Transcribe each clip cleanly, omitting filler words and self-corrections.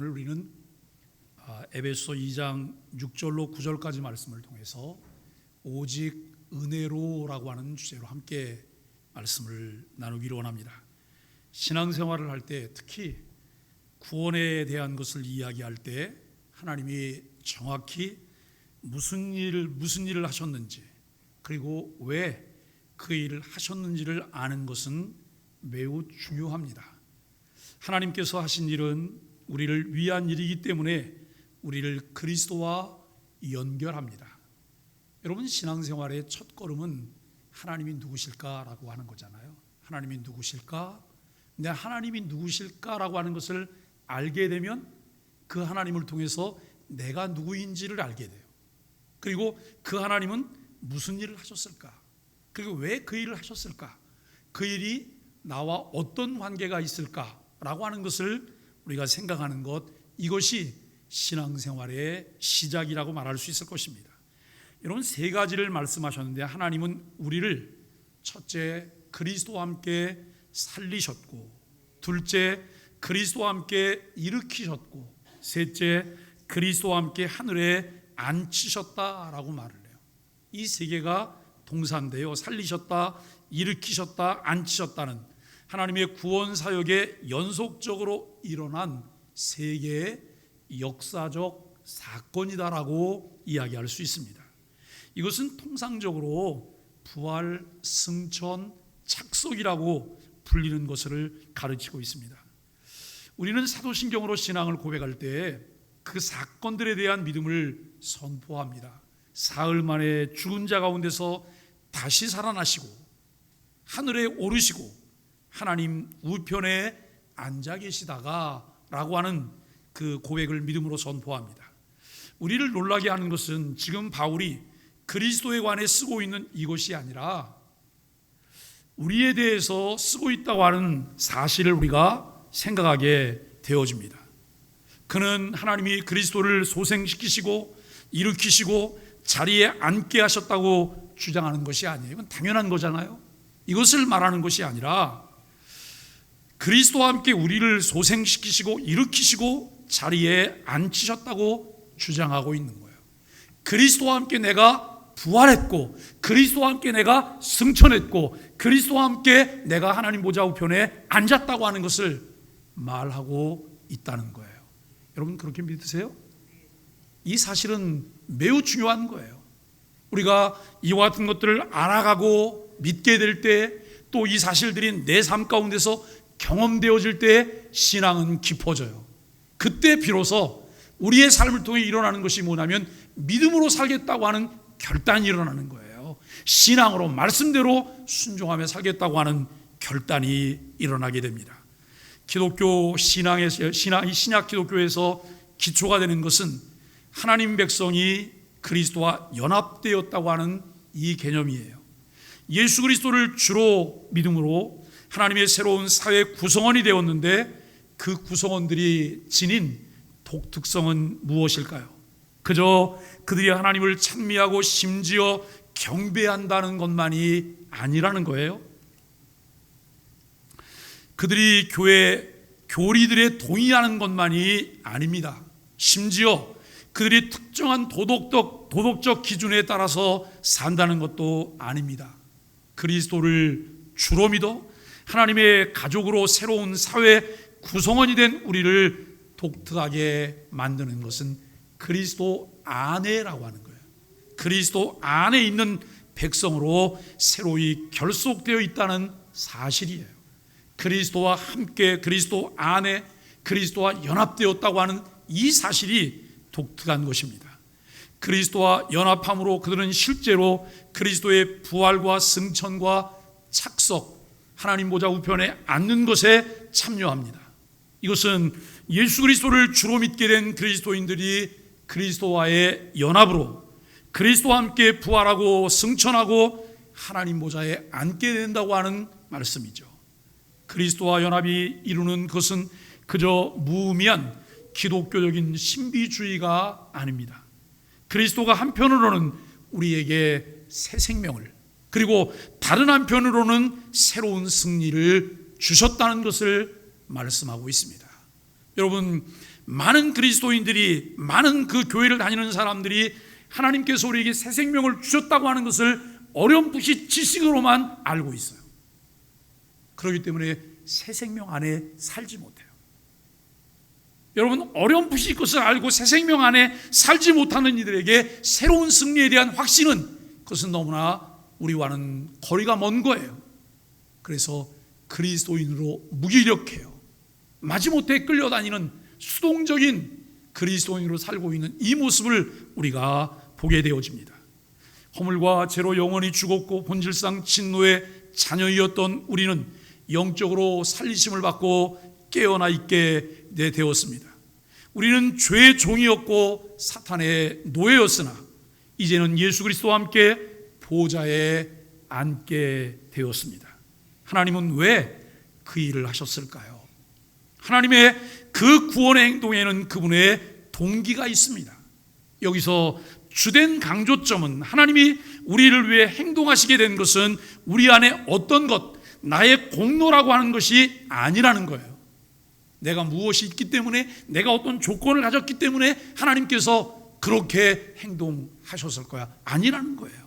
오늘 우리는 에베소 2장 6절로 9절까지 말씀을 통해서 오직 은혜로라고 하는 주제로 함께 말씀을 나누기를 원합니다. 신앙생활을 할 때, 특히 구원에 대한 것을 이야기할 때 하나님이 정확히 무슨 일을 하셨는지, 그리고 왜 그 일을 하셨는지를 아는 것은 매우 중요합니다. 하나님께서 하신 일은 우리를 위한 일이기 때문에 우리를 그리스도와 연결합니다. 여러분, 신앙생활의 첫 걸음은 하나님이 누구실까라고 하는 거잖아요. 하나님이 누구실까? 근데 하나님이 누구실까라고 하는 것을 알게 되면 그 하나님을 통해서 내가 누구인지를 알게 돼요. 그리고 그 하나님은 무슨 일을 하셨을까? 그리고 왜 그 일을 하셨을까? 그 일이 나와 어떤 관계가 있을까라고 하는 것을 우리가 생각하는 것, 이것이 신앙생활의 시작이라고 말할 수 있을 것입니다. 여러분, 세 가지를 말씀하셨는데, 하나님은 우리를 첫째 그리스도와 함께 살리셨고, 둘째 그리스도와 함께 일으키셨고, 셋째 그리스도와 함께 하늘에 앉히셨다라고 말을 해요. 이 세 개가 동사인데요, 살리셨다, 일으키셨다, 앉히셨다는 하나님의 구원 사역에 연속적으로 일어난 세 개의 역사적 사건이다라고 이야기할 수 있습니다. 이것은 통상적으로 부활, 승천, 착석이라고 불리는 것을 가르치고 있습니다. 우리는 사도신경으로 신앙을 고백할 때 그 사건들에 대한 믿음을 선포합니다. 사흘 만에 죽은 자 가운데서 다시 살아나시고 하늘에 오르시고 하나님 우편에 앉아 계시다가 라고 하는 그 고백을 믿음으로 선포합니다. 우리를 놀라게 하는 것은 지금 바울이 그리스도에 관해 쓰고 있는 이것이 아니라 우리에 대해서 쓰고 있다고 하는 사실을 우리가 생각하게 되어집니다. 그는 하나님이 그리스도를 소생시키시고 일으키시고 자리에 앉게 하셨다고 주장하는 것이 아니에요. 이건 당연한 거잖아요. 이것을 말하는 것이 아니라 그리스도와 함께 우리를 소생시키시고 일으키시고 자리에 앉히셨다고 주장하고 있는 거예요. 그리스도와 함께 내가 부활했고, 그리스도와 함께 내가 승천했고, 그리스도와 함께 내가 하나님 보좌 우편에 앉았다고 하는 것을 말하고 있다는 거예요. 여러분, 그렇게 믿으세요? 이 사실은 매우 중요한 거예요. 우리가 이와 같은 것들을 알아가고 믿게 될 때, 또 이 사실들이 내 삶 가운데서 경험되어질 때 신앙은 깊어져요. 그때 비로소 우리의 삶을 통해 일어나는 것이 뭐냐면 믿음으로 살겠다고 하는 결단이 일어나는 거예요. 신앙으로, 말씀대로 순종하며 살겠다고 하는 결단이 일어나게 됩니다. 기독교 신약 기독교에서 기초가 되는 것은 하나님 백성이 그리스도와 연합되었다고 하는 이 개념이에요. 예수 그리스도를 주로 믿음으로 하나님의 새로운 사회 구성원이 되었는데, 그 구성원들이 지닌 독특성은 무엇일까요? 그저 그들이 하나님을 찬미하고 심지어 경배한다는 것만이 아니라는 거예요. 그들이 교회 교리들에 동의하는 것만이 아닙니다. 심지어 그들이 특정한 도덕적 기준에 따라서 산다는 것도 아닙니다. 그리스도를 주로 믿어 하나님의 가족으로 새로운 사회 구성원이 된 우리를 독특하게 만드는 것은 그리스도 안에라고 하는 거예요. 그리스도 안에 있는 백성으로 새로이 결속되어 있다는 사실이에요. 그리스도와 함께, 그리스도 안에, 그리스도와 연합되었다고 하는 이 사실이 독특한 것입니다. 그리스도와 연합함으로 그들은 실제로 그리스도의 부활과 승천과 착석, 하나님 보좌 우편에 앉는 것에 참여합니다. 이것은 예수 그리스도를 주로 믿게 된 그리스도인들이 그리스도와의 연합으로 그리스도와 함께 부활하고 승천하고 하나님 보좌에 앉게 된다고 하는 말씀이죠. 그리스도와 연합이 이루는 것은 그저 무의미한 기독교적인 신비주의가 아닙니다. 그리스도가 한편으로는 우리에게 새 생명을, 그리고 다른 한편으로는 새로운 승리를 주셨다는 것을 말씀하고 있습니다. 여러분, 많은 그리스도인들이, 많은 그 교회를 다니는 사람들이 하나님께서 우리에게 새 생명을 주셨다고 하는 것을 어렴풋이 지식으로만 알고 있어요. 그렇기 때문에 새 생명 안에 살지 못해요. 여러분, 어렴풋이 그것을 알고 새 생명 안에 살지 못하는 이들에게 새로운 승리에 대한 확신은, 그것은 너무나 우리와는 거리가 먼 거예요. 그래서 그리스도인으로 무기력해요. 마지못해 끌려다니는 수동적인 그리스도인으로 살고 있는 이 모습을 우리가 보게 되어집니다. 허물과 죄로 영원히 죽었고 본질상 진노의 자녀이었던 우리는 영적으로 살리심을 받고 깨어나 있게 되었습니다. 우리는 죄의 종이었고 사탄의 노예였으나 이제는 예수 그리스도와 함께 보좌에 앉게 되었습니다. 하나님은 왜 그 일을 하셨을까요? 하나님의 그 구원의 행동에는 그분의 동기가 있습니다. 여기서 주된 강조점은 하나님이 우리를 위해 행동하시게 된 것은 우리 안에 어떤 것, 나의 공로라고 하는 것이 아니라는 거예요. 내가 무엇이 있기 때문에, 내가 어떤 조건을 가졌기 때문에 하나님께서 그렇게 행동하셨을 거야, 아니라는 거예요.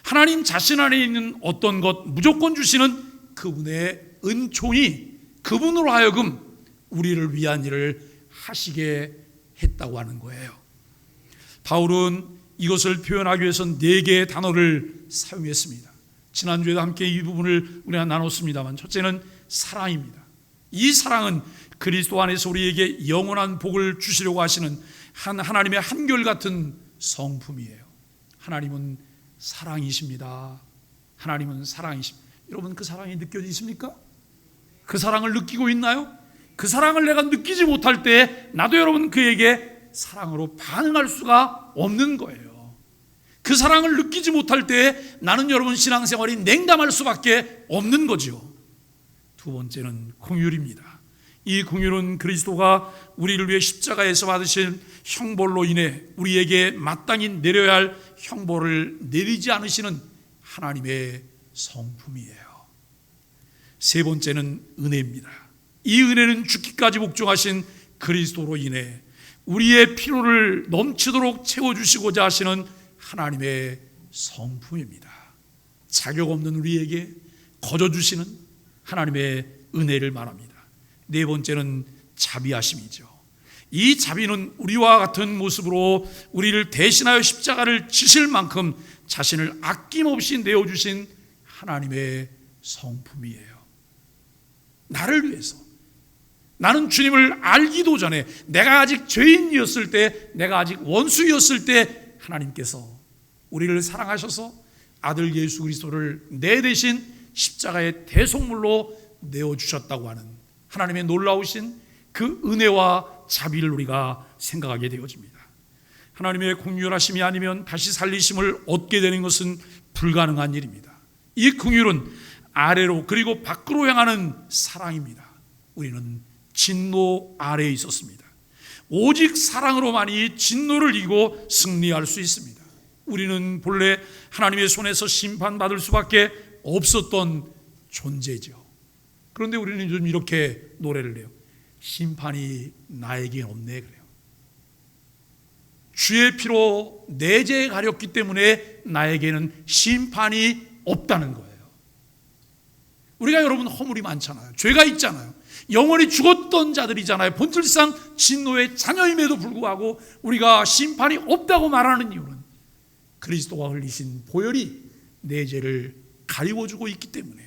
하나님 자신 안에 있는 어떤 것, 무조건 주시는 그분의 은총이 그분으로 하여금 우리를 위한 일을 하시게 했다고 하는 거예요. 바울은 이것을 표현하기 위해서 4개의 단어를 사용했습니다. 지난주에도 함께 이 부분을 우리가 나눴습니다만, 첫째는 사랑입니다. 이 사랑은 그리스도 안에서 우리에게 영원한 복을 주시려고 하시는 하나님의 한결같은 성품이에요. 하나님은 사랑이십니다. 하나님은 사랑이십니다. 여러분, 그 사랑이 느껴지십니까? 그 사랑을 느끼고 있나요? 그 사랑을 내가 느끼지 못할 때 나도 여러분 그에게 사랑으로 반응할 수가 없는 거예요. 그 사랑을 느끼지 못할 때 나는 여러분 신앙생활이 냉담할 수밖에 없는 거죠. 두 번째는 긍휼입니다. 이 긍휼은 그리스도가 우리를 위해 십자가에서 받으신 형벌로 인해 우리에게 마땅히 내려야 할 형벌을 내리지 않으시는 하나님의 성품이에요. 세 번째는 은혜입니다. 이 은혜는 죽기까지 복종하신 그리스도로 인해 우리의 필요를 넘치도록 채워주시고자 하시는 하나님의 성품입니다. 자격 없는 우리에게 거저주시는 하나님의 은혜를 말합니다. 네 번째는 자비하심이죠. 이 자비는 우리와 같은 모습으로 우리를 대신하여 십자가를 지실 만큼 자신을 아낌없이 내어주신 하나님의 성품이에요. 나를 위해서, 나는 주님을 알기도 전에, 내가 아직 죄인이었을 때, 내가 아직 원수였을 때 하나님께서 우리를 사랑하셔서 아들 예수 그리스도를 내 대신 십자가의 대속물로 내어주셨다고 하는 하나님의 놀라우신 그 은혜와 자비를 우리가 생각하게 되어집니다. 하나님의 긍휼하심이 아니면 다시 살리심을 얻게 되는 것은 불가능한 일입니다. 이 긍휼은 아래로 그리고 밖으로 향하는 사랑입니다. 우리는 진노 아래에 있었습니다. 오직 사랑으로만이 진노를 이기고 승리할 수 있습니다. 우리는 본래 하나님의 손에서 심판받을 수밖에 없었던 존재죠. 그런데 우리는 요즘 이렇게 노래를 해요. 심판이 나에게 없네, 그래요. 주의 피로 내 죄에 가렸기 때문에 나에게는 심판이 없다는 거예요. 우리가 여러분 허물이 많잖아요. 죄가 있잖아요. 영원히 죽었던 자들이잖아요. 본질상 진노의 자녀임에도 불구하고 우리가 심판이 없다고 말하는 이유는 그리스도가 흘리신 보혈이 내 죄를 가리워주고 있기 때문에,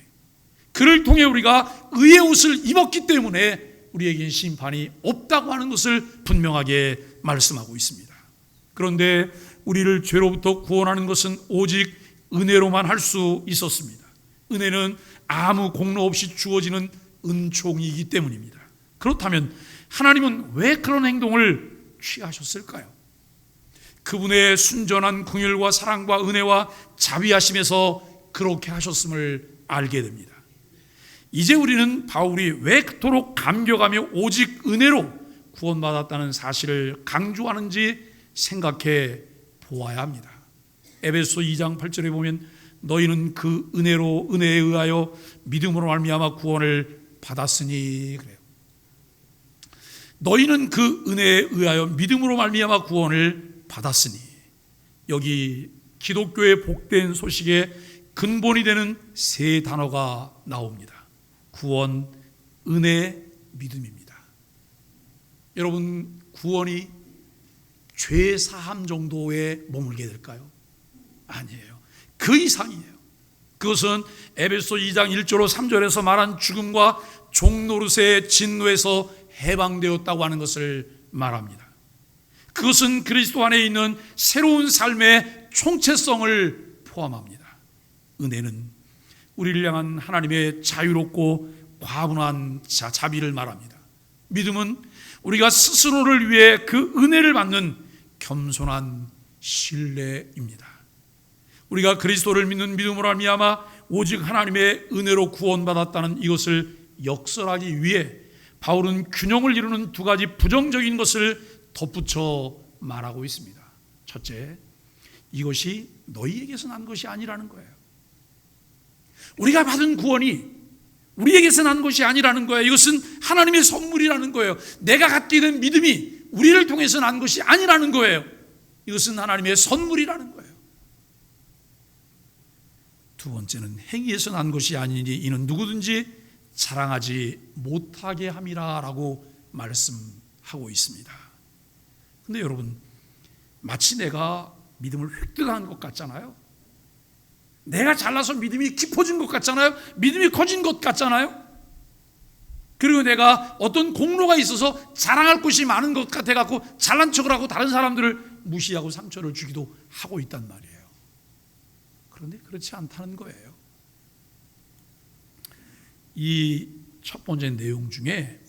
그를 통해 우리가 의의 옷을 입었기 때문에 우리에겐 심판이 없다고 하는 것을 분명하게 말씀하고 있습니다. 그런데 우리를 죄로부터 구원하는 것은 오직 은혜로만 할 수 있었습니다. 은혜는 아무 공로 없이 주어지는 은총이기 때문입니다. 그렇다면 하나님은 왜 그런 행동을 취하셨을까요? 그분의 순전한 긍휼과 사랑과 은혜와 자비하심에서 그렇게 하셨음을 알게 됩니다. 이제 우리는 바울이 왜 그토록 감격하며 오직 은혜로 구원받았다는 사실을 강조하는지 생각해 보아야 합니다. 에베소 2장 8절에 보면 너희는 그 은혜로 은혜에 의하여 믿음으로 말미암아 구원을 받았으니, 그래요. 너희는 그 은혜에 의하여 믿음으로 말미암아 구원을 받았으니. 여기 기독교의 복된 소식의 근본이 되는 세 단어가 나옵니다. 구원, 은혜, 믿음입니다. 여러분, 구원이 죄 사함 정도에 머물게 될까요? 아니에요. 그 이상이에요. 그것은 에베소 2장 1절로 3절에서 말한 죽음과 종노릇의 진노에서 해방되었다고 하는 것을 말합니다. 그것은 그리스도 안에 있는 새로운 삶의 총체성을 포함합니다. 은혜는 우리를 향한 하나님의 자유롭고 과분한 자비를 말합니다. 믿음은 우리가 스스로를 위해 그 은혜를 받는 겸손한 신뢰입니다. 우리가 그리스도를 믿는 믿음으로 말미암아 오직 하나님의 은혜로 구원받았다는 이것을 역설하기 위해 바울은 균형을 이루는 두 가지 부정적인 것을 덧붙여 말하고 있습니다. 첫째, 이것이 너희에게서 난 것이 아니라는 거예요. 우리가 받은 구원이 우리에게서 난 것이 아니라는 거예요. 이것은 하나님의 선물이라는 거예요. 내가 갖게 된 믿음이 우리를 통해서 난 것이 아니라는 거예요. 이것은 하나님의 선물이라는 거예요. 두 번째는 행위에서 난 것이 아니니 이는 누구든지 자랑하지 못하게 함이라 라고 말씀하고 있습니다. 근데 여러분, 마치 내가 믿음을 획득한 것 같잖아요. 내가 잘나서 믿음이 깊어진 것 같잖아요. 믿음이 커진 것 같잖아요. 그리고 내가 어떤 공로가 있어서 자랑할 것이 많은 것 같아갖고 잘난 척을 하고 다른 사람들을 무시하고 상처를 주기도 하고 있단 말이에요. 그런데 그렇지 않다는 거예요. 이 첫 번째 내용 중에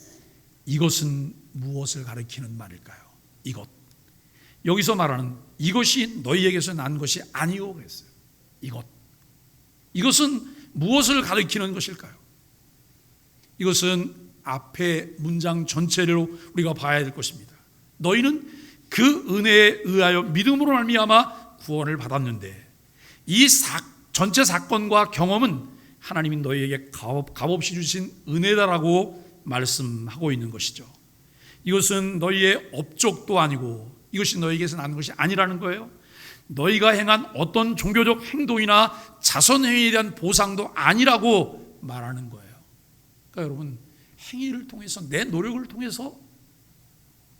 이것은 무엇을 가리키는 말일까요? 이것. 여기서 말하는 이것이 너희에게서 난 것이 아니오 그랬어요. 이것은 무엇을 가리키는 것일까요? 이것은 앞에 문장 전체로 우리가 봐야 될 것입니다. 너희는 그 은혜에 의하여 믿음으로 말미암아 구원을 받았는데 이 전체 사건과 경험은 하나님이 너희에게 값없이 주신 은혜다라고 말씀하고 있는 것이죠. 이것은 너희의 업적도 아니고 이것이 너희에게서 난 것이 아니라는 거예요. 너희가 행한 어떤 종교적 행동이나 자선행위에 대한 보상도 아니라고 말하는 거예요. 그러니까 여러분, 행위를 통해서 내 노력을 통해서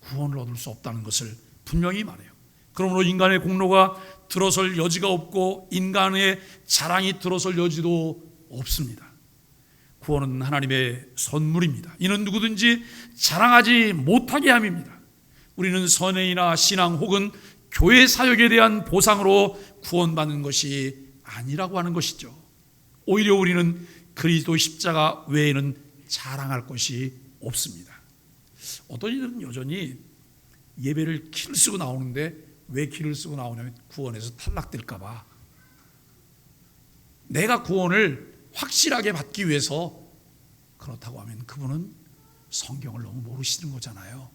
구원을 얻을 수 없다는 것을 분명히 말해요. 그러므로 인간의 공로가 들어설 여지가 없고 인간의 자랑이 들어설 여지도 없습니다. 구원은 하나님의 선물입니다. 이는 누구든지 자랑하지 못하게 함입니다. 우리는 선행이나 신앙 혹은 교회 사역에 대한 보상으로 구원받는 것이 아니라고 하는 것이죠. 오히려 우리는 그리스도 십자가 외에는 자랑할 것이 없습니다. 어떤 이들은 여전히 예배를 키를 쓰고 나오는데 왜 키를 쓰고 나오냐면 구원에서 탈락될까 봐. 내가 구원을 확실하게 받기 위해서 그렇다고 하면 그분은 성경을 너무 모르시는 거잖아요.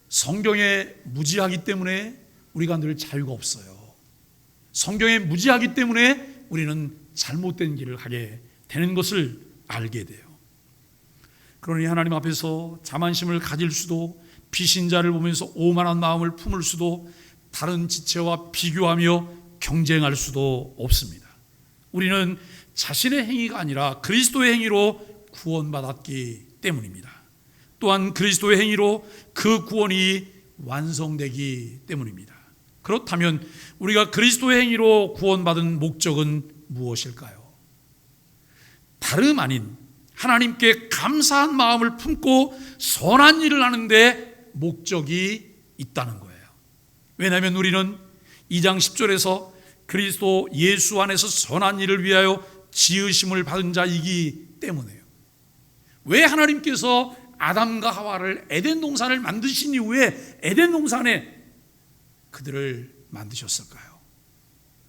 성경에 무지하기 때문에 우리가 늘 자유가 없어요. 성경에 무지하기 때문에 우리는 잘못된 길을 가게 되는 것을 알게 돼요. 그러니 하나님 앞에서 자만심을 가질 수도, 비신자를 보면서 오만한 마음을 품을 수도, 다른 지체와 비교하며 경쟁할 수도 없습니다. 우리는 자신의 행위가 아니라 그리스도의 행위로 구원받았기 때문입니다. 또한 그리스도의 행위로 그 구원이 완성되기 때문입니다. 그렇다면 우리가 그리스도의 행위로 구원받은 목적은 무엇일까요? 다름 아닌 하나님께 감사한 마음을 품고 선한 일을 하는데 목적이 있다는 거예요. 왜냐하면 우리는 2장 10절에서 그리스도 예수 안에서 선한 일을 위하여 지으심을 받은 자이기 때문에요. 왜 하나님께서 아담과 하와를 에덴 동산을 만드신 이후에 에덴 동산에 그들을 만드셨을까요?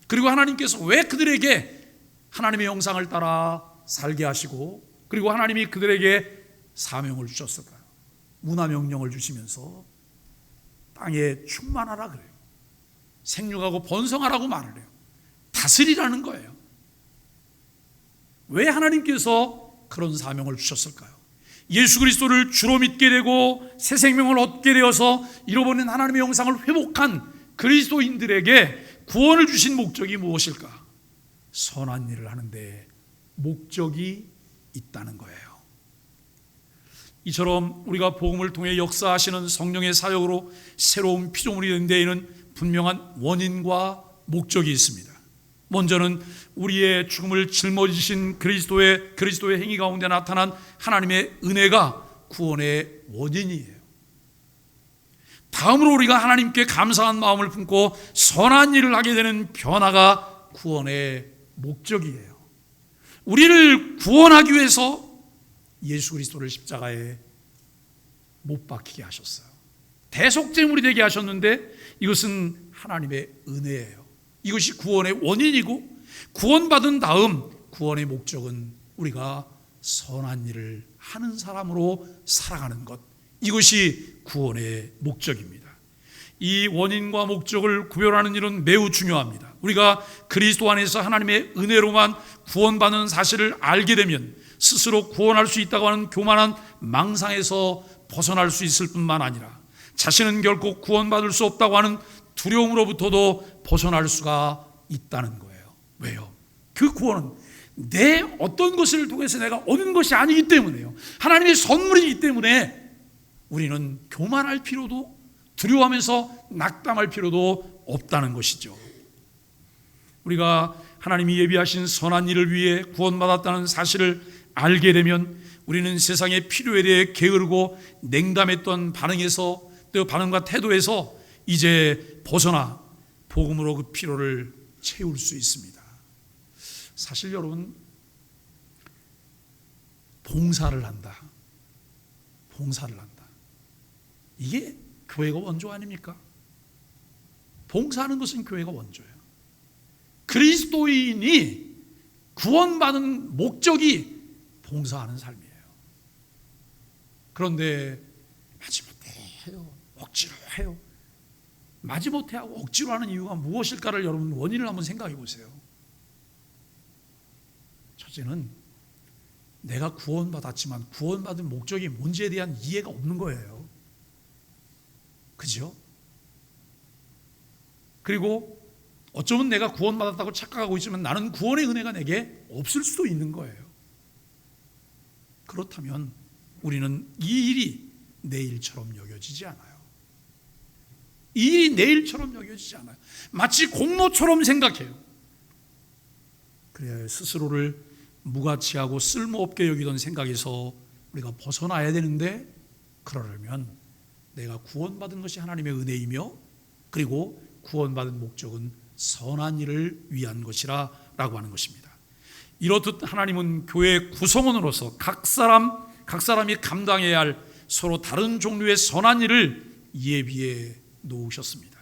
그리고 하나님께서 왜 그들에게 하나님의 형상을 따라 살게 하시고 그리고 하나님이 그들에게 사명을 주셨을까요? 문화명령을 주시면서 땅에 충만하라 그래요. 생육하고 번성하라고 말을 해요. 다스리라는 거예요. 왜 하나님께서 그런 사명을 주셨을까요? 예수 그리스도를 주로 믿게 되고 새 생명을 얻게 되어서 잃어버린 하나님의 형상을 회복한 그리스도인들에게 구원을 주신 목적이 무엇일까? 선한 일을 하는데 목적이 있다는 거예요. 이처럼 우리가 복음을 통해 역사하시는 성령의 사역으로 새로운 피조물이 된 데에는 분명한 원인과 목적이 있습니다. 먼저는 우리의 죽음을 짊어지신 그리스도의 행위 가운데 나타난 하나님의 은혜가 구원의 원인이에요. 다음으로 우리가 하나님께 감사한 마음을 품고 선한 일을 하게 되는 변화가 구원의 목적이에요. 우리를 구원하기 위해서 예수 그리스도를 십자가에 못 박히게 하셨어요. 대속제물이 되게 하셨는데 이것은 하나님의 은혜예요. 이것이 구원의 원인이고, 구원받은 다음 구원의 목적은 우리가 선한 일을 하는 사람으로 살아가는 것, 이것이 구원의 목적입니다. 이 원인과 목적을 구별하는 일은 매우 중요합니다. 우리가 그리스도 안에서 하나님의 은혜로만 구원받는 사실을 알게 되면 스스로 구원할 수 있다고 하는 교만한 망상에서 벗어날 수 있을 뿐만 아니라 자신은 결코 구원받을 수 없다고 하는 두려움으로부터도 벗어날 수가 있다는 거예요. 왜요? 그 구원은 내 어떤 것을 통해서 내가 얻은 것이 아니기 때문에요. 하나님의 선물이기 때문에 우리는 교만할 필요도, 두려워하면서 낙담할 필요도 없다는 것이죠. 우리가 하나님이 예비하신 선한 일을 위해 구원받았다는 사실을 알게 되면 우리는 세상의 필요에 대해 게으르고 냉담했던 반응과 태도에서 이제 벗어나 복음으로 그 필요를 채울 수 있습니다. 사실 여러분, 봉사를 한다. 이게 교회가 원조 아닙니까? 봉사하는 것은 교회가 원조예요. 그리스도인이 구원받은 목적이 봉사하는 삶이에요. 그런데 마지못해 해요. 억지로 해요. 마지못해 하고 억지로 하는 이유가 무엇일까를 여러분 원인을 한번 생각해 보세요. 첫째는 내가 구원받았지만 구원받은 목적이 뭔지에 대한 이해가 없는 거예요. 그죠? 그리고 어쩌면 내가 구원받았다고 착각하고 있으면 나는 구원의 은혜가 내게 없을 수도 있는 거예요. 그렇다면 우리는 이 일이 내 일처럼 여겨지지 않아요. 이 일이 내 일처럼 여겨지지 않아요. 마치 공로처럼 생각해요. 그래야 스스로를 무가치하고 쓸모없게 여기던 생각에서 우리가 벗어나야 되는데, 그러려면 내가 구원받은 것이 하나님의 은혜이며 그리고 구원받은 목적은 선한 일을 위한 것이라 라고 하는 것입니다. 이렇듯 하나님은 교회의 구성원으로서 각 사람이 감당해야 할 서로 다른 종류의 선한 일을 예비해 놓으셨습니다.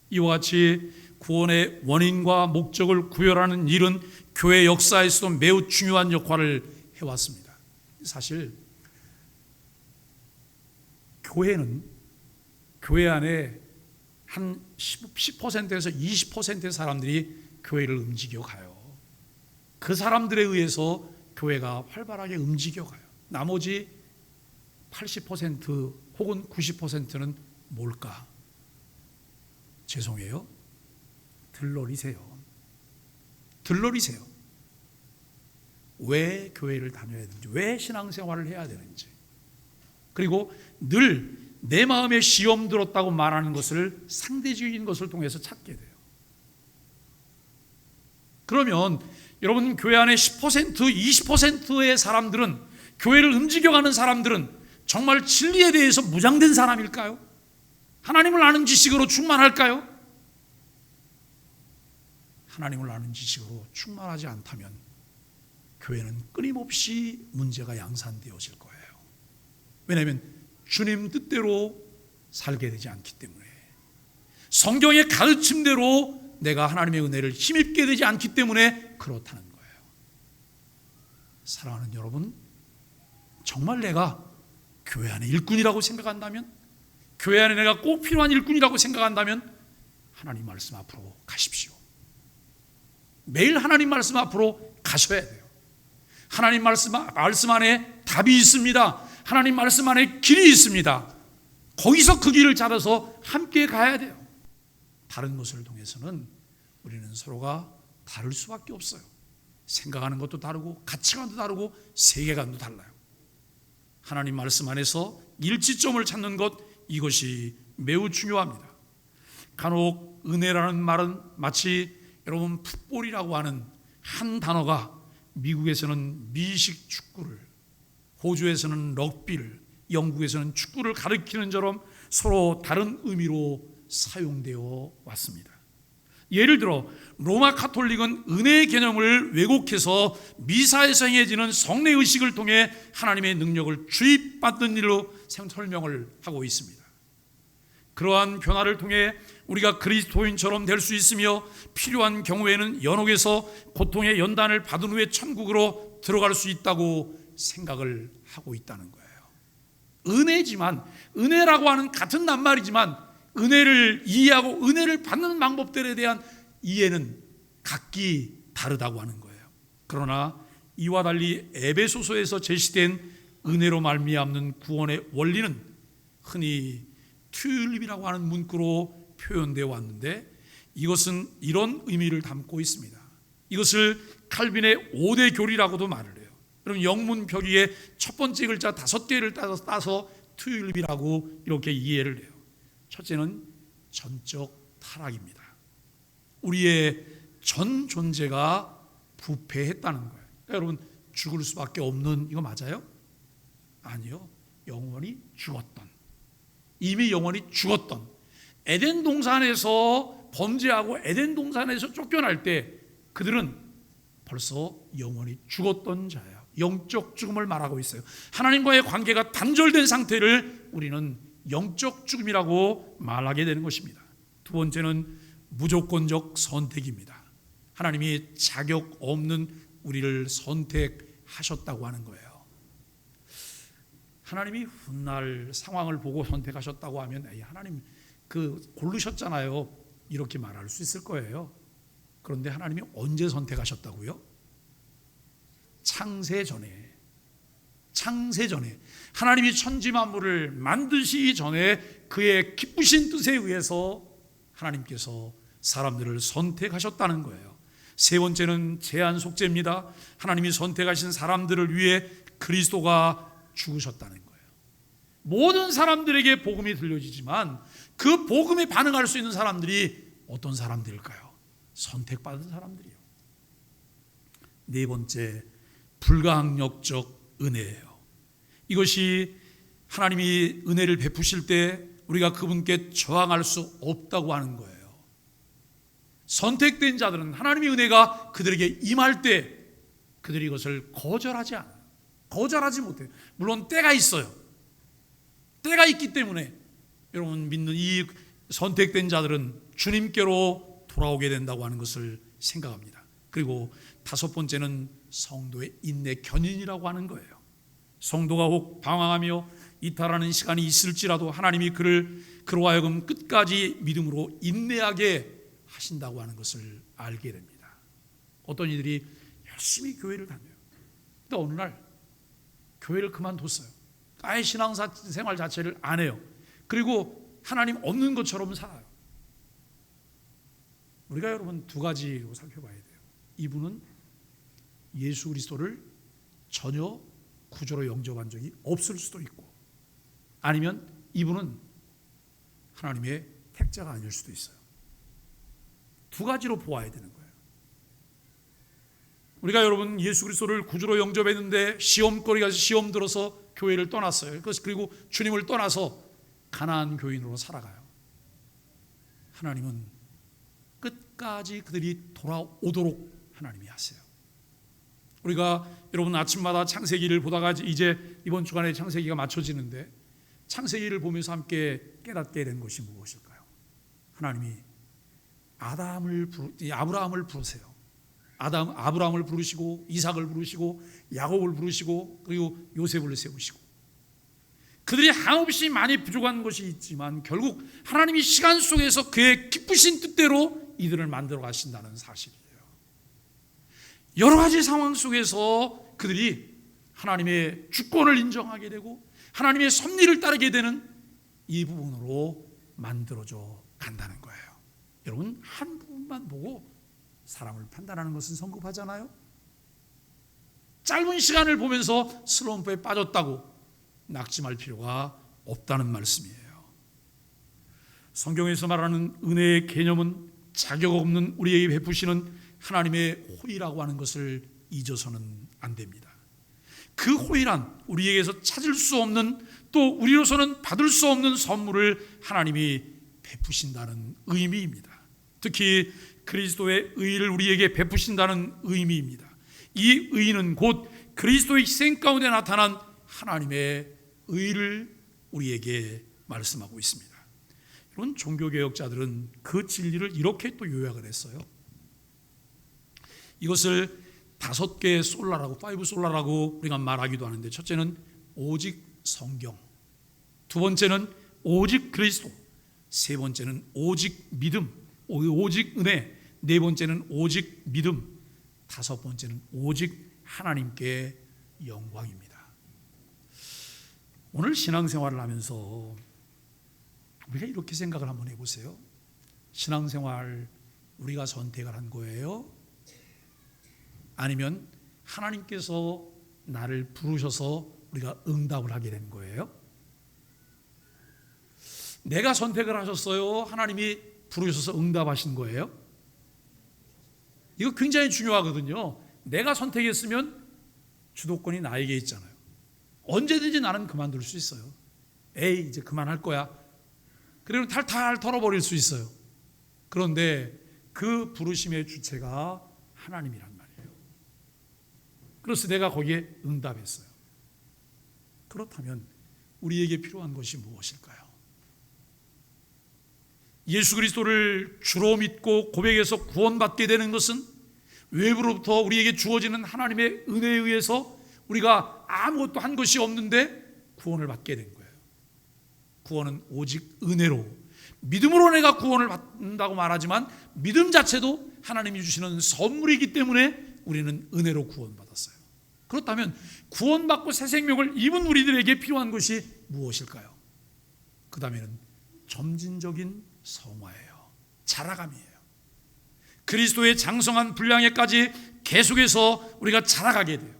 이와 같이 구원의 원인과 목적을 구별하는 일은 교회 역사에서도 매우 중요한 역할을 해왔습니다. 사실 교회 안에 한 10%에서 20%의 사람들이 교회를 움직여가요. 그 사람들에 의해서 교회가 활발하게 움직여가요. 나머지 80% 혹은 90%는 뭘까? 죄송해요. 들러리세요. 왜 교회를 다녀야 되는지, 왜 신앙생활을 해야 되는지, 그리고 늘 내 마음에 시험 들었다고 말하는 것을 상대적인 것을 통해서 찾게 돼요. 그러면 여러분, 교회 안에 10%, 20%의 사람들은, 교회를 움직여가는 사람들은 정말 진리에 대해서 무장된 사람일까요? 하나님을 아는 지식으로 충만할까요? 하나님을 아는 지식으로 충만하지 않다면 교회는 끊임없이 문제가 양산되어질 거예요. 왜냐하면 주님 뜻대로 살게 되지 않기 때문에, 성경의 가르침대로 내가 하나님의 은혜를 힘입게 되지 않기 때문에 그렇다는 거예요. 사랑하는 여러분, 정말 내가 교회 안의 일꾼이라고 생각한다면, 교회 안에 내가 꼭 필요한 일꾼이라고 생각한다면 하나님 말씀 앞으로 가십시오. 매일 하나님 말씀 앞으로 가셔야 돼요. 하나님 말씀 안에 답이 있습니다. 하나님 말씀 안에 길이 있습니다. 거기서 그 길을 찾아서 함께 가야 돼요. 다른 것을 통해서는 우리는 서로가 다를 수밖에 없어요. 생각하는 것도 다르고 가치관도 다르고 세계관도 달라요. 하나님 말씀 안에서 일치점을 찾는 것, 이것이 매우 중요합니다. 간혹 은혜라는 말은 마치 여러분 풋볼이라고 하는 한 단어가 미국에서는 미식 축구를, 호주에서는 럭비를, 영국에서는 축구를 가리키는 처럼 서로 다른 의미로 사용되어 왔습니다. 예를 들어 로마 가톨릭은 은혜의 개념을 왜곡해서 미사에서 행해지는 성례 의식을 통해 하나님의 능력을 주입받는 일로 설명을 하고 있습니다. 그러한 변화를 통해 우리가 그리스도인처럼 될 수 있으며 필요한 경우에는 연옥에서 고통의 연단을 받은 후에 천국으로 들어갈 수 있다고 생각을 하고 있다는 거예요. 은혜지만, 은혜라고 하는 같은 낱말이지만 은혜를 이해하고 은혜를 받는 방법들에 대한 이해는 각기 다르다고 하는 거예요. 그러나 이와 달리 에베소서에서 제시된 은혜로 말미암는 구원의 원리는 흔히 튤립이라고 하는 문구로 표현되어 왔는데, 이것은 이런 의미를 담고 있습니다. 이것을 칼빈의 5대 교리라고도 말을 해요. 여러분 영문 표기의 첫 번째 글자 5개를 따서 튤립이라고 이렇게 이해를 해요. 첫째는 전적 타락입니다. 우리의 전 존재가 부패했다는 거예요. 그러니까 여러분 죽을 수밖에 없는, 이거 맞아요? 아니요. 영원히 죽었던, 이미 영원히 죽었던, 에덴 동산에서 범죄하고 에덴 동산에서 쫓겨날 때 그들은 벌써 영원히 죽었던 자예요. 영적 죽음을 말하고 있어요. 하나님과의 관계가 단절된 상태를 우리는 영적 죽음이라고 말하게 되는 것입니다. 두 번째는 무조건적 선택입니다. 하나님이 자격 없는 우리를 선택하셨다고 하는 거예요. 하나님이 훗날 상황을 보고 선택하셨다고 하면 하나님 고르셨잖아요, 이렇게 말할 수 있을 거예요. 그런데 하나님이 언제 선택하셨다고요? 창세 전에 하나님이 천지 만물을 만드시기 전에 그의 기쁘신 뜻에 의해서 하나님께서 사람들을 선택하셨다는 거예요. 세 번째는 제한 속죄입니다. 하나님이 선택하신 사람들을 위해 그리스도가 죽으셨다는 거예요. 모든 사람들에게 복음이 들려지지만 그 복음에 반응할 수 있는 사람들이 어떤 사람들일까요? 선택받은 사람들이요. 네 번째, 불가항력적 은혜예요. 이것이 하나님이 은혜를 베푸실 때 우리가 그분께 저항할 수 없다고 하는 거예요. 선택된 자들은 하나님의 은혜가 그들에게 임할 때 그들이 이것을 거절하지 않아요. 거절하지 못해요. 물론 때가 있어요. 때가 있기 때문에 여러분 믿는 이 선택된 자들은 주님께로 돌아오게 된다고 하는 것을 생각합니다. 그리고 다섯 번째는 성도의 인내 견인이라고 하는 거예요. 성도가 혹 방황하며 이탈하는 시간이 있을지라도 하나님이 그로 하여금 끝까지 믿음으로 인내하게 하신다고 하는 것을 알게 됩니다. 어떤 이들이 열심히 교회를 다녀요. 근데 어느 날 교회를 그만뒀어요. 아예 신앙생활 자체를 안 해요. 그리고 하나님 없는 것처럼 살아요. 우리가 여러분 두 가지로 살펴봐야 돼요. 이분은 예수 그리스도를 전혀 구주로 영접한 적이 없을 수도 있고, 아니면 이분은 하나님의 택자가 아닐 수도 있어요. 두 가지로 보아야 되는 거예요. 우리가 여러분 예수 그리스도를 구주로 영접했는데 시험거리가 시험 들어서 교회를 떠났어요. 그리고 주님을 떠나서 가나안 교인으로 살아가요. 하나님은 끝까지 그들이 돌아오도록 하나님이 하세요. 우리가 여러분 아침마다 창세기를 보다가 이제 이번 주간에 창세기가 맞춰지는데, 창세기를 보면서 함께 깨닫게 된 것이 무엇일까요? 하나님이 아브라함을 부르세요. 아브라함을 부르시고 이삭을 부르시고 야곱을 부르시고 그리고 요셉을 세우시고, 그들이 한없이 많이 부족한 것이 있지만 결국 하나님이 시간 속에서 그의 기쁘신 뜻대로 이들을 만들어 가신다는 사실이에요. 여러 가지 상황 속에서 그들이 하나님의 주권을 인정하게 되고 하나님의 섭리를 따르게 되는 이 부분으로 만들어져 간다는 거예요. 여러분, 한 부분만 보고 사람을 판단하는 것은 성급하잖아요. 짧은 시간을 보면서 슬럼프에 빠졌다고 낙심할 필요가 없다는 말씀이에요. 성경에서 말하는 은혜의 개념은 자격 없는 우리에게 베푸시는 하나님의 호의라고 하는 것을 잊어서는 안 됩니다. 그 호의란 우리에게서 찾을 수 없는, 또 우리로서는 받을 수 없는 선물을 하나님이 베푸신다는 의미입니다. 특히 그리스도의 의를 우리에게 베푸신다는 의미입니다. 이 의는 곧 그리스도의 희생 가운데 나타난 하나님의 의를 우리에게 말씀하고 있습니다. 이런 종교개혁자들은 그 진리를 이렇게 또 요약을 했어요. 이것을 5개의 솔라라고, 5 솔라라고 우리가 말하기도 하는데, 첫째는 오직 성경, 두 번째는 오직 그리스도, 세 번째는 오직 믿음, 오직 은혜, 네 번째는 오직 믿음, 다섯 번째는 오직 하나님께 영광입니다. 오늘 신앙생활을 하면서 우리가 이렇게 생각을 한번 해보세요. 신앙생활 우리가 선택을 한 거예요? 아니면 하나님께서 나를 부르셔서 우리가 응답을 하게 된 거예요? 내가 선택을 하셨어요? 하나님이 부르셔서 응답하신 거예요? 이거 굉장히 중요하거든요. 내가 선택했으면 주도권이 나에게 있잖아요. 언제든지 나는 그만둘 수 있어요. 에이, 이제 그만할 거야. 그리고 탈탈 털어버릴 수 있어요. 그런데 그 부르심의 주체가 하나님이란 말이에요. 그래서 내가 거기에 응답했어요. 그렇다면 우리에게 필요한 것이 무엇일까요? 예수 그리스도를 주로 믿고 고백해서 구원받게 되는 것은 외부로부터 우리에게 주어지는 하나님의 은혜에 의해서 우리가 아무것도 한 것이 없는데 구원을 받게 된 거예요. 구원은 오직 은혜로, 믿음으로 내가 구원을 받는다고 말하지만 믿음 자체도 하나님이 주시는 선물이기 때문에 우리는 은혜로 구원받았어요. 그렇다면 구원받고 새 생명을 입은 우리들에게 필요한 것이 무엇일까요? 그 다음에는 점진적인 성화예요. 자라감이에요. 그리스도의 장성한 분량에까지 계속해서 우리가 자라가게 돼요.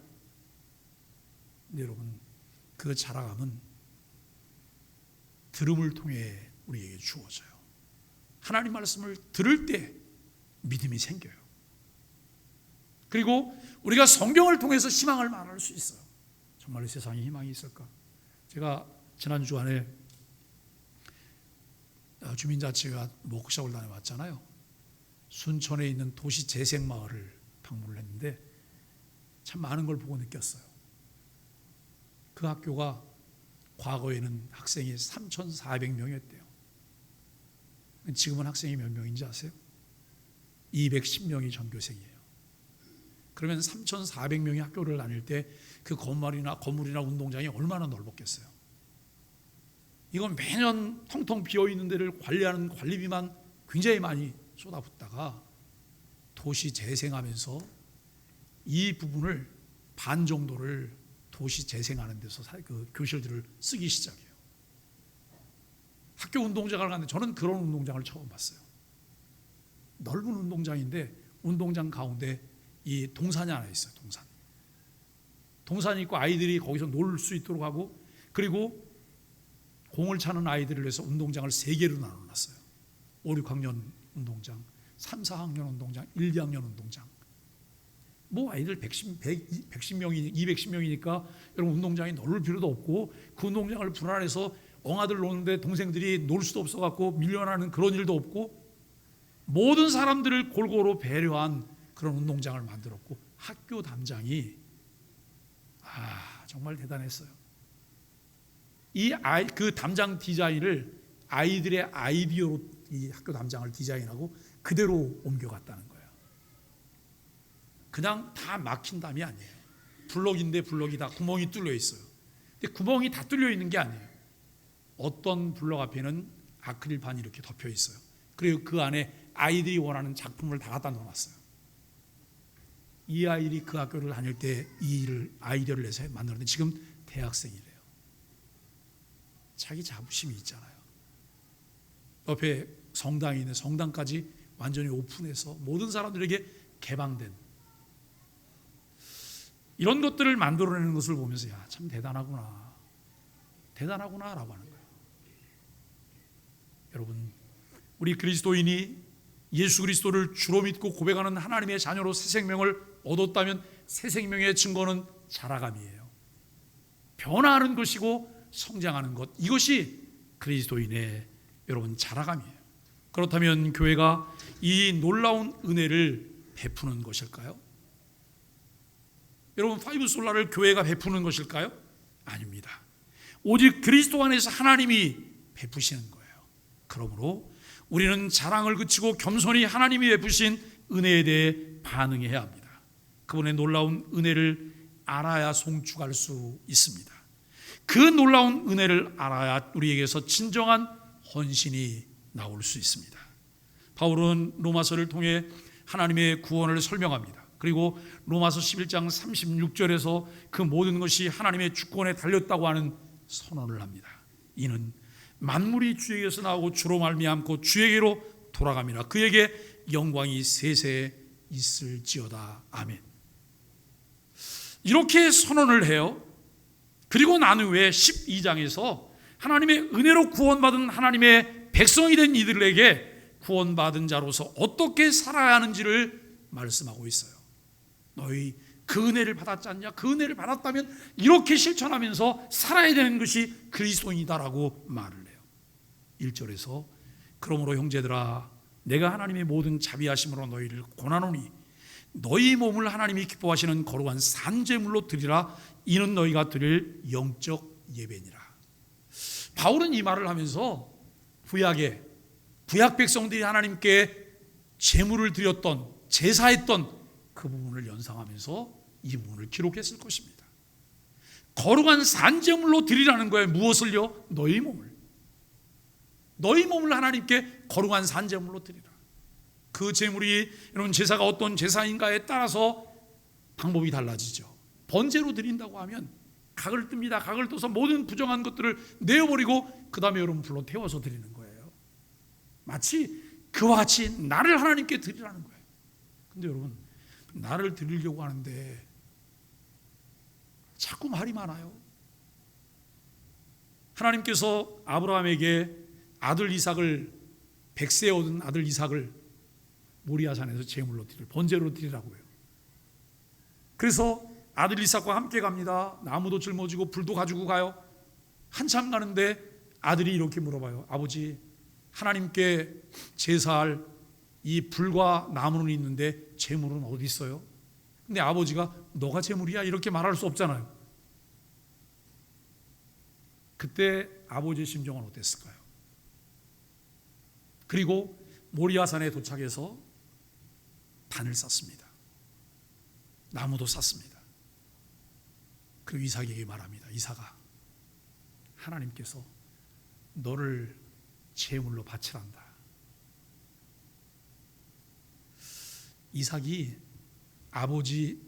근데 여러분, 그 자라감은 들음을 통해 우리에게 주어져요. 하나님 말씀을 들을 때 믿음이 생겨요. 그리고 우리가 성경을 통해서 희망을 말할 수 있어요. 정말 세상에 희망이 있을까? 제가 지난주 안에 주민자치가 워크숍을 다녀왔잖아요. 순천에 있는 도시재생마을을 방문을 했는데 참 많은 걸 보고 느꼈어요. 그 학교가 과거에는 학생이 3,400명이었대요. 지금은 학생이 몇 명인지 아세요? 210명이 전교생이에요. 그러면 3,400명이 학교를 다닐 때 그 건물이나 운동장이 얼마나 넓었겠어요? 이건 매년 텅텅 비어있는 데를 관리하는 관리비만 굉장히 많이 쏟아붓다가 도시 재생하면서 이 부분을 반 정도를 도시 재생하는 데서 그 교실들을 쓰기 시작해요. 학교 운동장을 갔는데 저는 그런 운동장을 처음 봤어요. 넓은 운동장인데 운동장 가운데 이 동산이 하나 있어요. 동산이 있고 아이들이 거기서 놀 수 있도록 하고, 그리고 공을 차는 아이들을 위해서 운동장을 3개로 나눠놨어요. 5, 6학년 운동장, 3, 4학년 운동장, 1, 2학년 운동장. 뭐 아이들 110명이 210명이니까 여러분 운동장이 넓을 필요도 없고, 그 운동장을 불안해서 엉아들 노는데 동생들이 놀 수도 없어갖고 밀려나는 그런 일도 없고, 모든 사람들을 골고루 배려한 그런 운동장을 만들었고, 학교 담장이 정말 대단했어요. 그 담장 디자인을 아이들의 아이디어로 이 학교 담장을 디자인하고 그대로 옮겨갔다는 거예요. 그냥 다 막힌 담이 아니에요. 블럭인데 블럭이 다 구멍이 뚫려 있어요. 근데 구멍이 다 뚫려 있는 게 아니에요. 어떤 블럭 앞에는 아크릴판이 이렇게 덮여 있어요. 그리고 그 안에 아이들이 원하는 작품을 다 갖다 놓았어요. 이 아이들이 그 학교를 다닐 때 이 일을 아이디어를 내서 만들었는데 지금 대학생이래요. 자기 자부심이 있잖아요. 옆에 성당이 있는 성당까지 완전히 오픈해서 모든 사람들에게 개방된 이런 것들을 만들어내는 것을 보면서 야, 참 대단하구나 라고 하는 거예요. 여러분, 우리 그리스도인이 예수 그리스도를 주로 믿고 고백하는 하나님의 자녀로 새 생명을 얻었다면 새 생명의 증거는 자라감이에요. 변화하는 것이고 성장하는 것, 이것이 그리스도인의 여러분 자라감이에요. 그렇다면 교회가 이 놀라운 은혜를 베푸는 것일까요? 여러분, 파이브 솔라를 교회가 베푸는 것일까요? 아닙니다. 오직 그리스도 안에서 하나님이 베푸시는 거예요. 그러므로 우리는 자랑을 그치고 겸손히 하나님이 베푸신 은혜에 대해 반응해야 합니다. 그분의 놀라운 은혜를 알아야 송축할 수 있습니다. 그 놀라운 은혜를 알아야 우리에게서 진정한 헌신이 나올 수 있습니다. 바울은 로마서를 통해 하나님의 구원을 설명합니다. 그리고 로마서 11장 36절에서 그 모든 것이 하나님의 주권에 달렸다고 하는 선언을 합니다. 이는 만물이 주에게서 나오고 주로 말미암고 주에게로 돌아갑니다. 그에게 영광이 세세 있을지어다. 아멘. 이렇게 선언을 해요. 그리고 난 후에 12장에서 하나님의 은혜로 구원받은 하나님의 백성이 된 이들에게 구원받은 자로서 어떻게 살아야 하는지를 말씀하고 있어요. 너희 그 은혜를 받았지 않냐? 그 은혜를 받았다면 이렇게 실천하면서 살아야 되는 것이 그리스도인이다라고 말을 해요. 1절에서 그러므로 형제들아, 내가 하나님의 모든 자비하심으로 너희를 권하노니 너희 몸을 하나님이 기뻐하시는 거룩한 산제물로 드리라. 이는 너희가 드릴 영적 예배니라. 바울은 이 말을 하면서 구약 백성들이 하나님께 제물을 드렸던, 제사했던 그 부분을 연상하면서 이 부분을 기록했을 것입니다. 거룩한 산제물로 드리라는 거예요. 무엇을요? 너희 몸을 하나님께 거룩한 산제물로 드리라. 그 제물이, 여러분, 제사가 어떤 제사인가에 따라서 방법이 달라지죠. 번제로 드린다고 하면 각을 뜹니다. 각을 떠서 모든 부정한 것들을 내어버리고 그 다음에 여러분 불로 태워서 드리는 거예요. 마치 그와 같이 나를 하나님께 드리라는 거예요. 근데 여러분, 나를 드리려고 하는데 자꾸 말이 많아요. 하나님께서 아브라함에게 아들 이삭을, 100세에 얻은 아들 이삭을 모리아산에서 제물로 드릴, 번제로 드리라고 해요. 그래서 아들 이삭과 함께 갑니다. 나무도 짊어지고 불도 가지고 가요. 한참 가는데 아들이 이렇게 물어봐요. 아버지, 하나님께 제사할 이 불과 나무는 있는데 제물은 어디 있어요? 근데 아버지가 너가 제물이야 이렇게 말할 수 없잖아요. 그때 아버지의 심정은 어땠을까요? 그리고 모리아산에 도착해서 단을 쌌습니다. 나무도 쌌습니다. 그리고 이삭에게 말합니다. 이삭아, 하나님께서 너를 제물로 바치란다. 이삭이 아버지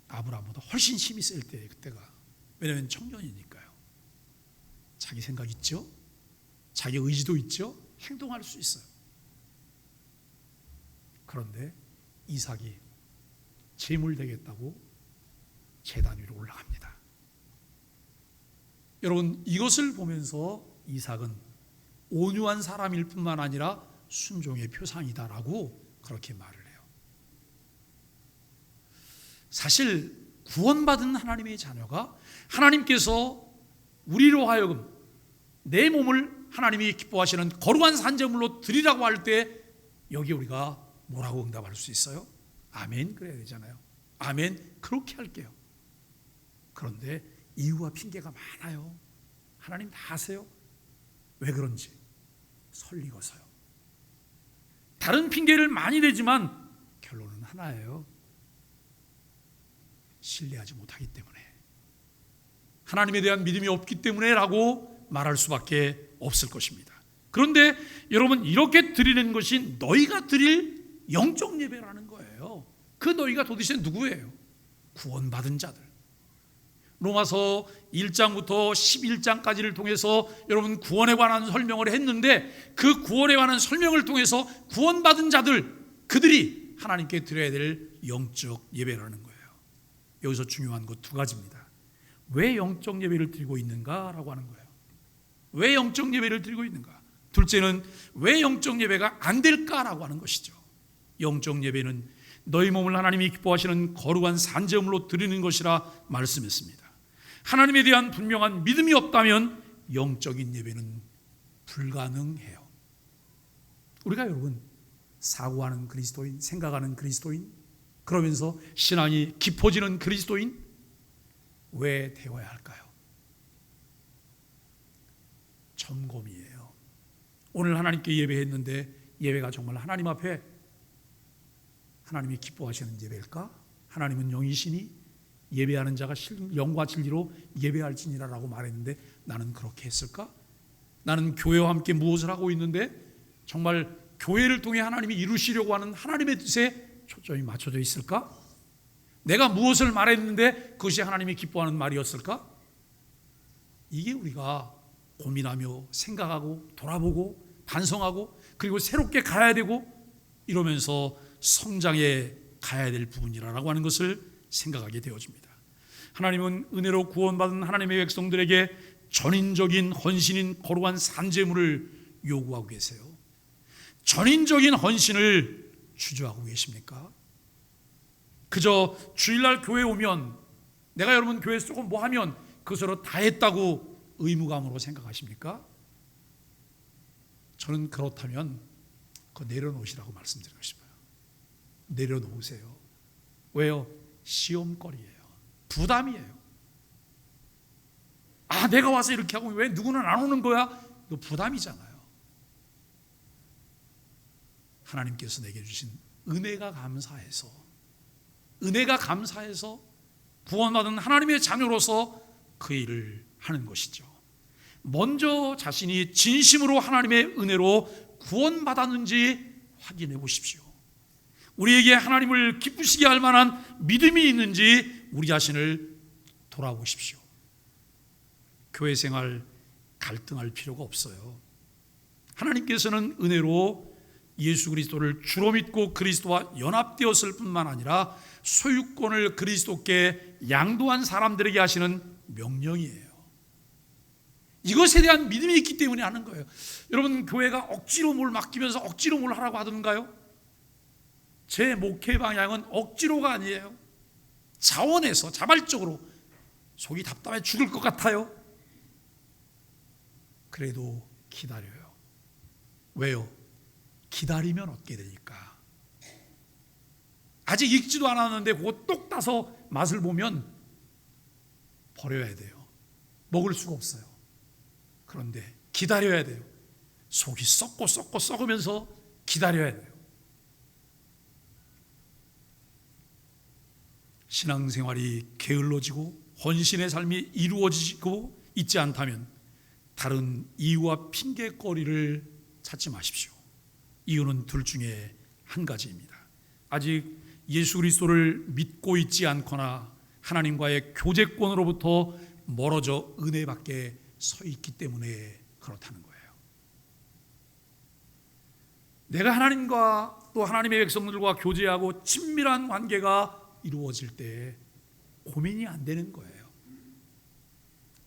아브라함보다 훨씬 힘이 셀 때예요. 그때가. 왜냐하면 청년이니까요. 자기 생각 있죠? 자기 의지도 있죠? 행동할 수 있어요. 그런데 이삭이 제물 되겠다고 제단 위로 올라갑니다. 여러분, 이것을 보면서 이삭은 온유한 사람일 뿐만 아니라 순종의 표상이다라고 그렇게 말을 해요. 사실 구원받은 하나님의 자녀가 하나님께서 우리로 하여금 내 몸을 하나님이 기뻐하시는 거룩한 산제물로 드리라고 할 때 여기 우리가 뭐라고 응답할 수 있어요? 아멘 그래야 되잖아요. 아멘, 그렇게 할게요. 그런데 이유와 핑계가 많아요. 하나님 다 아세요. 왜 그런지. 설리고서요. 다른 핑계를 많이 대지만 결론은 하나예요. 신뢰하지 못하기 때문에, 하나님에 대한 믿음이 없기 때문에 라고 말할 수밖에 없을 것입니다. 그런데 여러분, 이렇게 드리는 것이 너희가 드릴 영적 예배라는 거예요. 그 너희가 도대체 누구예요? 구원받은 자들. 로마서 1장부터 11장까지를 통해서 여러분 구원에 관한 설명을 했는데, 그 구원에 관한 설명을 통해서 구원받은 자들, 그들이 하나님께 드려야 될 영적 예배라는 거예요. 여기서 중요한 것 두 가지입니다. 왜 영적 예배를 드리고 있는가라고 하는 거예요. 왜 영적 예배를 드리고 있는가? 둘째는 왜 영적 예배가 안 될까라고 하는 것이죠. 영적 예배는 너희 몸을 하나님이 기뻐하시는 거룩한 산제물로 드리는 것이라 말씀했습니다. 하나님에 대한 분명한 믿음이 없다면 영적인 예배는 불가능해요. 우리가 여러분 사고하는 그리스도인, 생각하는 그리스도인, 그러면서 신앙이 깊어지는 그리스도인, 왜 되어야 할까요? 점검이에요. 오늘 하나님께 예배했는데 예배가 정말 하나님 앞에 하나님이 기뻐하시는 예배일까? 하나님은 영이시니 예배하는 자가 영과 진리로 예배할지니라라고 말했는데 나는 그렇게 했을까? 나는 교회와 함께 무엇을 하고 있는데 정말 교회를 통해 하나님이 이루시려고 하는 하나님의 뜻에 초점이 맞춰져 있을까? 내가 무엇을 말했는데 그것이 하나님이 기뻐하는 말이었을까? 이게 우리가 고민하며 생각하고 돌아보고 반성하고 그리고 새롭게 가야 되고 이러면서 성장해 가야 될 부분이라고 하는 것을 생각하게 되어집니다. 하나님은 은혜로 구원받은 하나님의 백성들에게 전인적인 헌신인 거룩한 산제물을 요구하고 계세요. 전인적인 헌신을 주저하고 계십니까? 그저 주일날 교회 오면 내가 여러분 교회에서 조금 뭐 하면 그것으로 다 했다고 의무감으로 생각하십니까? 저는 그렇다면 그거 내려놓으시라고 말씀드리고 싶어요. 내려놓으세요. 왜요? 시험거리예요. 부담이에요. 아, 내가 와서 이렇게 하고 왜 누구는 안 오는 거야? 이거 부담이잖아요. 하나님께서 내게 주신 은혜가 감사해서 구원받은 하나님의 자녀로서 그 일을 하는 것이죠. 먼저 자신이 진심으로 하나님의 은혜로 구원받았는지 확인해 보십시오. 우리에게 하나님을 기쁘시게 할 만한 믿음이 있는지 우리 자신을 돌아보십시오. 교회 생활 갈등할 필요가 없어요. 하나님께서는 은혜로 예수 그리스도를 주로 믿고 그리스도와 연합되었을 뿐만 아니라 소유권을 그리스도께 양도한 사람들에게 하시는 명령이에요. 이것에 대한 믿음이 있기 때문에 하는 거예요. 여러분 교회가 억지로 뭘 맡기면서 억지로 뭘 하라고 하던가요? 제 목회 방향은 억지로가 아니에요. 자원해서 자발적으로. 속이 답답해 죽을 것 같아요. 그래도 기다려요. 왜요? 기다리면 어떻게 되니까? 아직 익지도 않았는데 그거 똑 따서 맛을 보면 버려야 돼요. 먹을 수가 없어요. 그런데 기다려야 돼요. 속이 썩으면서 기다려야 돼요. 신앙생활이 게을러지고 헌신의 삶이 이루어지고 있지 않다면 다른 이유와 핑계거리를 찾지 마십시오. 이유는 둘 중에 한 가지입니다. 아직 예수 그리스도를 믿고 있지 않거나 하나님과의 교제권으로부터 멀어져 은혜 밖에 서 있기 때문에 그렇다는 거예요. 내가 하나님과 또 하나님의 백성들과 교제하고 친밀한 관계가 이루어질 때 고민이 안 되는 거예요.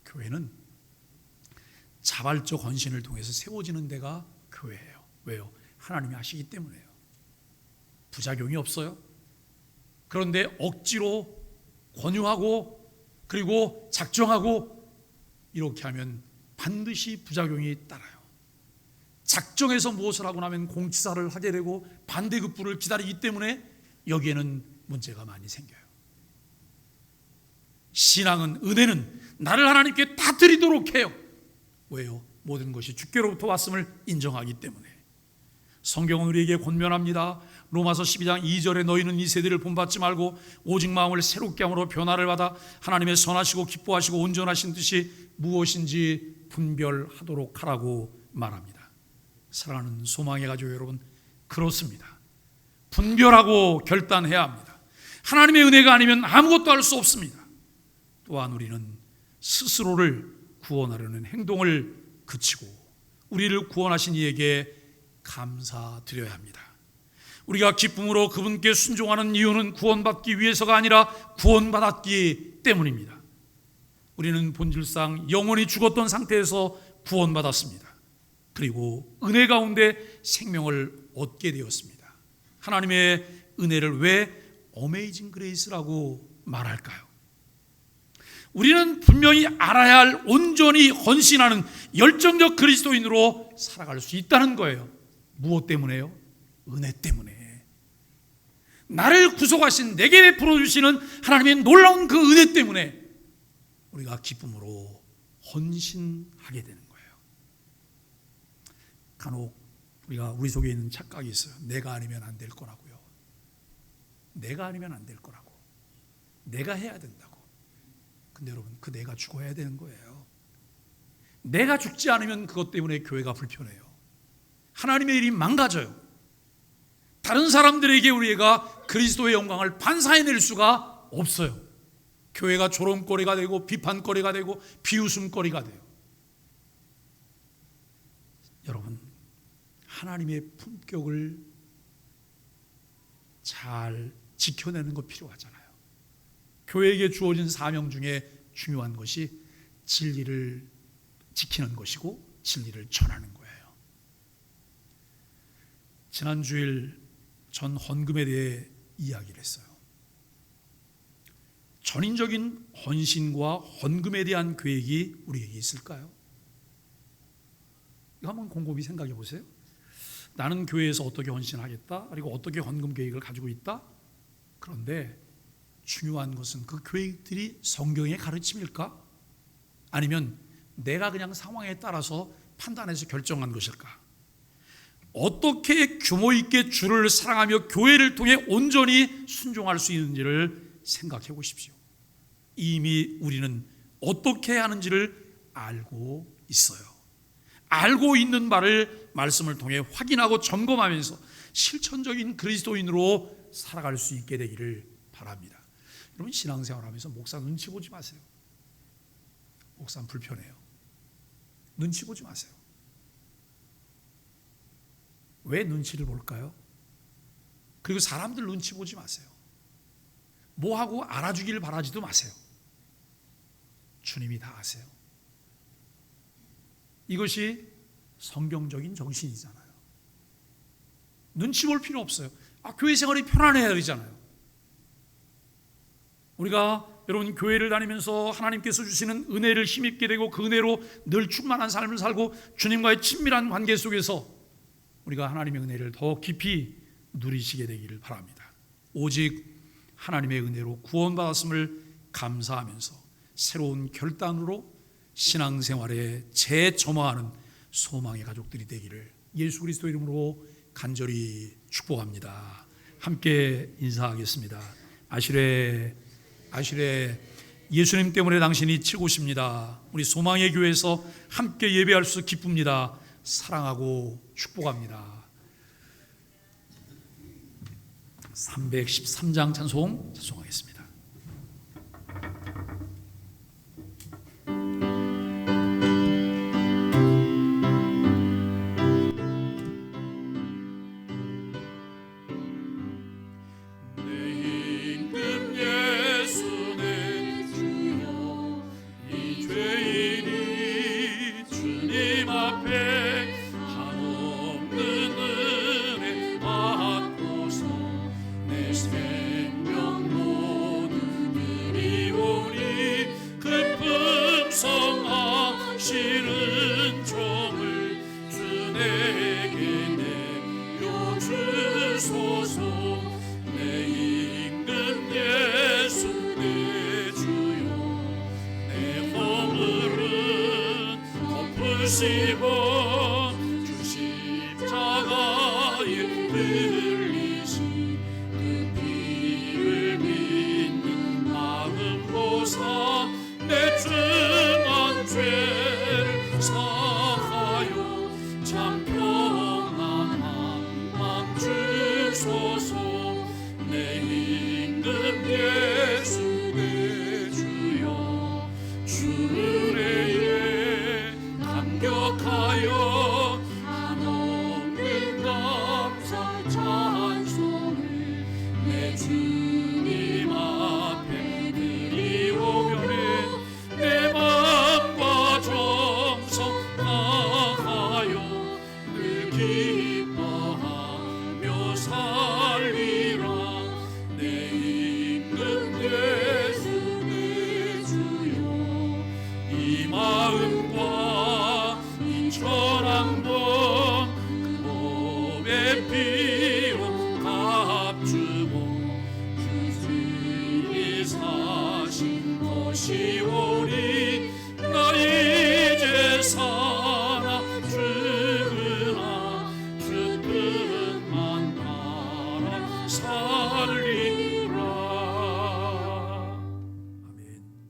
교회는 자발적 헌신을 통해서 세워지는 데가 교회예요. 왜요? 하나님이 하시기 때문에요. 부작용이 없어요. 그런데 억지로 권유하고 그리고 작정하고 이렇게 하면 반드시 부작용이 따라요. 작정해서 무엇을 하고 나면 공치사를 하게 되고 반대급부를 기다리기 때문에 여기에는 문제가 많이 생겨요. 신앙은, 은혜는 나를 하나님께 다 드리도록 해요. 왜요? 모든 것이 주께로부터 왔음을 인정하기 때문에. 성경은 우리에게 권면합니다. 로마서 12장 2절에 너희는 이 세대를 본받지 말고 오직 마음을 새롭게 함으로 변화를 받아 하나님의 선하시고 기뻐하시고 온전하신 뜻이 무엇인지 분별하도록 하라고 말합니다. 사랑하는 소망의 가족 여러분, 그렇습니다. 분별하고 결단해야 합니다. 하나님의 은혜가 아니면 아무것도 할 수 없습니다. 또한 우리는 스스로를 구원하려는 행동을 그치고 우리를 구원하신 이에게 감사드려야 합니다. 우리가 기쁨으로 그분께 순종하는 이유는 구원받기 위해서가 아니라 구원받았기 때문입니다. 우리는 본질상 영원히 죽었던 상태에서 구원받았습니다. 그리고 은혜 가운데 생명을 얻게 되었습니다. 하나님의 은혜를 왜 어메이징 그레이스라고 말할까요? 우리는 분명히 알아야 할 온전히 헌신하는 열정적 그리스도인으로 살아갈 수 있다는 거예요. 무엇 때문에요? 은혜 때문에. 나를 구속하신, 내게 베풀어 주시는 하나님의 놀라운 그 은혜 때문에 우리가 기쁨으로 헌신하게 되는 거예요. 간혹 우리 속에 있는 착각이 있어요. 내가 아니면 안 될 거라고요. 내가 아니면 안 될 거라고. 내가 해야 된다고. 근데 여러분, 그 내가 죽어야 되는 거예요. 내가 죽지 않으면 그것 때문에 교회가 불편해요. 하나님의 일이 망가져요. 다른 사람들에게 우리가 그리스도의 영광을 반사해낼 수가 없어요. 교회가 조롱거리가 되고 비판거리가 되고 비웃음거리가 돼요. 여러분, 하나님의 품격을 잘 지켜내는 거 필요하잖아요. 교회에게 주어진 사명 중에 중요한 것이 진리를 지키는 것이고 진리를 전하는 거예요. 지난 주일 전 헌금에 대해 이야기를 했어요. 전인적인 헌신과 헌금에 대한 계획이 우리에게 있을까요? 이거 한번 곰곰이 생각해 보세요. 나는 교회에서 어떻게 헌신하겠다, 그리고 어떻게 헌금 계획을 가지고 있다. 그런데 중요한 것은 그 계획들이 성경의 가르침일까? 아니면 내가 그냥 상황에 따라서 판단해서 결정한 것일까? 어떻게 규모 있게 주를 사랑하며 교회를 통해 온전히 순종할 수 있는지를 생각해 보십시오. 이미 우리는 어떻게 하는지를 알고 있어요. 알고 있는 바를 말씀을 통해 확인하고 점검하면서 실천적인 그리스도인으로 살아갈 수 있게 되기를 바랍니다. 여러분, 신앙생활하면서 목사 눈치 보지 마세요. 목사는 불편해요. 눈치 보지 마세요. 왜 눈치를 볼까요? 그리고 사람들 눈치 보지 마세요. 뭐하고 알아주기를 바라지도 마세요. 주님이 다 아세요. 이것이 성경적인 정신이잖아요. 눈치 볼 필요 없어요. 교회 생활이 편안해야 되잖아요. 우리가 여러분 교회를 다니면서 하나님께서 주시는 은혜를 힘입게 되고 그 은혜로 늘 충만한 삶을 살고 주님과의 친밀한 관계 속에서 우리가 하나님의 은혜를 더 깊이 누리시게 되기를 바랍니다. 오직 하나님의 은혜로 구원받았음을 감사하면서 새로운 결단으로 신앙생활에 재점화하는 소망의 가족들이 되기를 예수 그리스도 이름으로 간절히 축복합니다. 함께 인사하겠습니다. 아시레 예수님 때문에 당신이 최고십니다. 우리 소망의 교회에서 함께 예배할 수 기쁩니다. 사랑하고 축복합니다. 313장 찬송하겠습니다. 내 임금 예수 내 주여 길